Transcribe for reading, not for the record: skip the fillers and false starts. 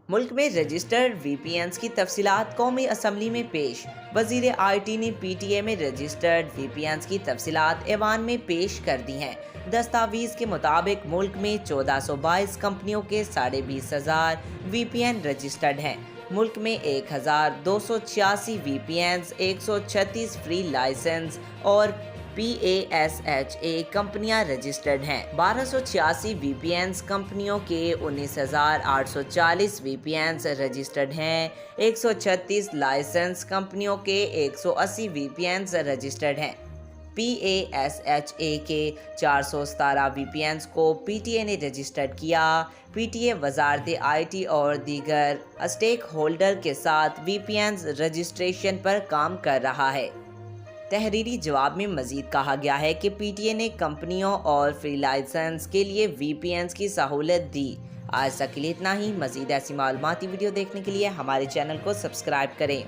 ملک میں رجسٹرڈ وی پی اینز کی تفصیلات قومی اسمبلی میں پیش۔ وزیر آئی ٹی نے پی ٹی اے میں رجسٹرڈ وی پی اینز کی تفصیلات ایوان میں پیش کر دی ہیں۔ دستاویز کے مطابق ملک میں 1422 کمپنیوں کے 20,500 وی پی این رجسٹرڈ ہیں۔ ملک میں 1286 وی پی اینز، 136 فری لائسنس اور پی اے ایس ایچ اے کمپنیاں رجسٹرڈ ہیں۔ 1286 وی پی اینز کمپنیوں کے 19,840 وی پی اینز رجسٹرڈ ہیں۔ 136 لائسنس کمپنیوں کے 180 وی پی اینز رجسٹرڈ ہیں۔ پی اے ایس ایچ اے کے 417 وی پی اینز کو پی ٹی اے نے رجسٹرڈ کیا۔ پی ٹی اے وزارت آئی ٹی اور دیگر اسٹیک ہولڈر کے ساتھ وی پی اینز رجسٹریشن پر کام کر رہا ہے۔ تحریری جواب میں مزید کہا گیا ہے کہ پی ٹی اے نے کمپنیوں اور فری لائسنس کے لیے وی پی اینز کی سہولت دی۔ آج تک کے لیے اتنا ہی۔ مزید ایسی معلوماتی ویڈیو دیکھنے کے لیے ہمارے چینل کو سبسکرائب کریں۔